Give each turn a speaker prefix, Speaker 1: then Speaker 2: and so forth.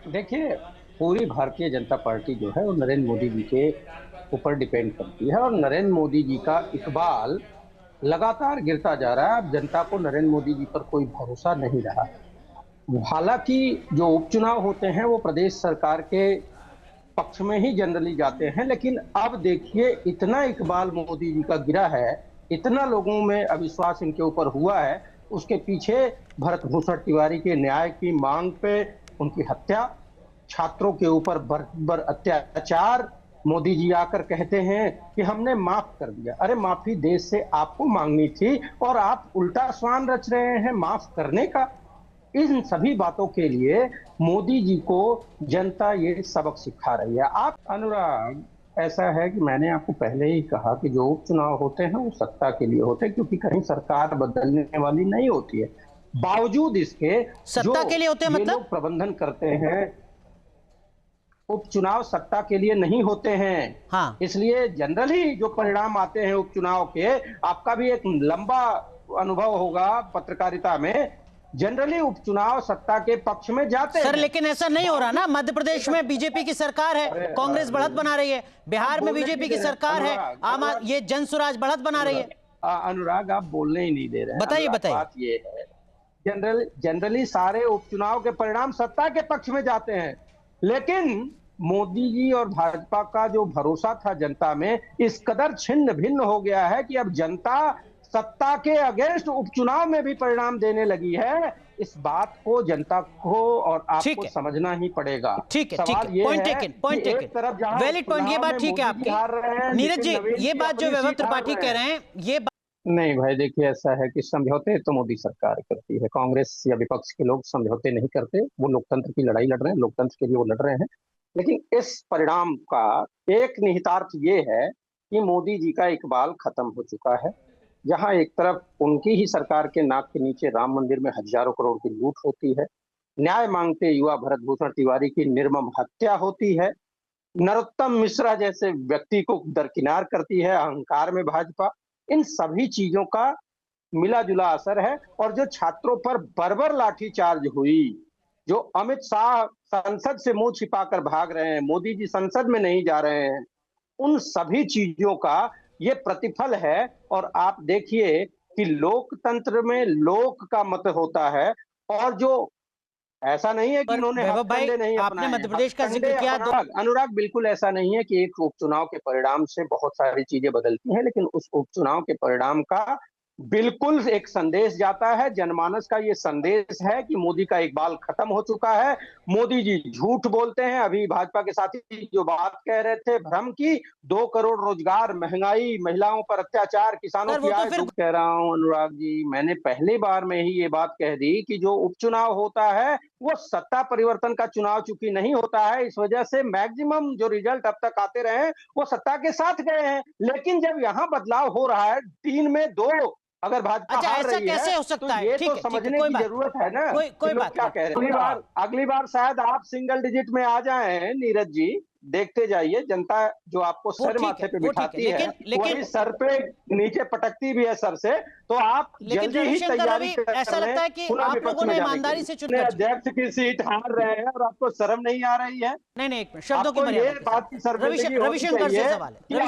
Speaker 1: देखिए, पूरी भारतीय जनता पार्टी जो है वो नरेंद्र मोदी जी के ऊपर डिपेंड करती है और नरेंद्र मोदी जी का इकबाल लगातार गिरता जा रहा है। अब जनता को नरेंद्र मोदी जी पर कोई भरोसा नहीं रहा। हालांकि जो उपचुनाव होते हैं वो प्रदेश सरकार के पक्ष में ही जनरली जाते हैं, लेकिन अब देखिए इतना इकबाल मोदी जी का गिरा है, इतना लोगों में अविश्वास इनके ऊपर हुआ है। उसके पीछे भरत भूषण तिवारी के न्याय की मांग पे उनकी हत्या, छात्रों के ऊपर बर्बर अत्याचार, मोदी जी आकर कहते हैं कि हमने माफ कर दिया। अरे माफी देश से आपको मांगनी थी और आप उल्टा स्वान रच रहे हैं माफ करने का। इन सभी बातों के लिए मोदी जी को जनता ये सबक सिखा रही है। आप अनुराग, ऐसा है कि मैंने आपको पहले ही कहा कि जो उपचुनाव होते हैं वो सत्ता के लिए होते हैं, क्योंकि कहीं सरकार बदलने वाली नहीं होती है। बावजूद इसके जो
Speaker 2: सत्ता के लिए होते हैं
Speaker 1: ये
Speaker 2: मतलब?
Speaker 1: लोग प्रबंधन करते हैं, उपचुनाव सत्ता के लिए नहीं होते हैं।
Speaker 2: हाँ।
Speaker 1: इसलिए जनरली जो परिणाम आते हैं उपचुनाव के, आपका भी एक लंबा अनुभव होगा पत्रकारिता में, जनरली उपचुनाव सत्ता के पक्ष में जाते
Speaker 2: सर
Speaker 1: हैं।
Speaker 2: लेकिन ऐसा नहीं हो रहा ना। मध्य प्रदेश में बीजेपी की सरकार है, कांग्रेस बढ़त बना रही है। बिहार में बीजेपी की सरकार है, ये जन स्वराज बढ़त बना रही है।
Speaker 1: अनुराग, आप बोलने ही नहीं दे रहे हैं।
Speaker 2: बताइए बताइए।
Speaker 1: बात ये है, जनरली सारे उपचुनाव के परिणाम सत्ता के पक्ष में जाते हैं, लेकिन मोदी जी और भाजपा का जो भरोसा था जनता में इस कदर छिन्न भिन्न हो गया है कि अब जनता सत्ता के अगेंस्ट उपचुनाव में भी परिणाम देने लगी है। इस बात को जनता को और आपको समझना ही पड़ेगा।
Speaker 2: ठीक है,
Speaker 1: सवाल ये
Speaker 2: पॉइंट
Speaker 1: है
Speaker 2: टेकन,
Speaker 1: कि एक तरफ जहां
Speaker 2: वैलिड पॉइंट, ये बात ठीक है आपकी। नीरज जी, ये बात जो वैभव त्रिपाठी कह रहे हैं, ये
Speaker 1: नहीं भाई, देखिए ऐसा है कि समझौते तो मोदी सरकार करती है, कांग्रेस या विपक्ष के लोग समझौते नहीं करते। वो लोकतंत्र की लड़ाई लड़ रहे हैं, लोकतंत्र के लिए वो लड़ रहे हैं। लेकिन इस परिणाम का एक निहितार्थ ये है कि मोदी जी का इकबाल खत्म हो चुका है। जहां एक तरफ उनकी ही सरकार के नाक के नीचे राम मंदिर में हजारों करोड़ की लूट होती है, न्याय मांगते युवा भरत भूषण तिवारी की निर्मम हत्या होती है, नरोत्तम मिश्रा जैसे व्यक्ति को दरकिनार करती है अहंकार में भाजपा, इन सभी चीजों का मिला जुला असर है। और जो छात्रों पर बर्बर लाठीचार्ज हुई, जो अमित शाह संसद से मुंह छिपाकर भाग रहे हैं, मोदी जी संसद में नहीं जा रहे हैं, उन सभी चीजों का ये प्रतिफल है। और आप देखिए कि लोकतंत्र में लोक का मत होता है, और जो ऐसा नहीं है कि इन्होंने हथकंडे नहीं
Speaker 2: आपने
Speaker 1: अपनाए
Speaker 2: मध्य प्रदेश का जिक्र किया।
Speaker 1: अनुराग, बिल्कुल ऐसा नहीं है कि एक उपचुनाव के परिणाम से बहुत सारी चीजें बदलती हैं, लेकिन उस उपचुनाव के परिणाम का बिल्कुल एक संदेश जाता है। जनमानस का ये संदेश है कि मोदी का इकबाल खत्म हो चुका है। मोदी जी झूठ बोलते हैं। अभी भाजपा के साथी जो बात कह रहे थे भ्रम की, 2 करोड़ रोजगार, महंगाई, महिलाओं पर अत्याचार, किसानों की आय डूब, कह रहा हूं अनुराग जी, मैंने पहली बार में ही ये बात कह दी कि जो उपचुनाव होता है वो सत्ता परिवर्तन का चुनाव चूंकि नहीं होता है, इस वजह से मैक्सिमम जो रिजल्ट अब तक आते रहे वो सत्ता के साथ गए हैं। लेकिन जब यहाँ बदलाव हो रहा है, 3 में 2 अगर भाजपा हार
Speaker 2: ऐसा
Speaker 1: रही
Speaker 2: कैसे
Speaker 1: है
Speaker 2: हो सकता
Speaker 1: तो
Speaker 2: है?
Speaker 1: ये तो समझने की जरूरत है ना।
Speaker 2: कोई
Speaker 1: लोग
Speaker 2: बात
Speaker 1: क्या कह रहे हैं। अगली बार शायद आप सिंगल डिजिट में आ जाएं नीरज जी, देखते जाइए। जनता जो आपको सर माथे पे बिठाती है, वही सर पे नीचे पटकती भी है सर से। तो आप जल्दी ही तैयारी कर लें।
Speaker 2: ऐसा लगता है कि आप लोगों ने ईमानदारी से चुन
Speaker 1: अध्यक्ष की सीट हार रहे हैं और आपको शर्म नहीं आ रही है।
Speaker 2: नहीं, शब्दों की
Speaker 1: ये बात की शर्मिंदगी होनी चाहिए।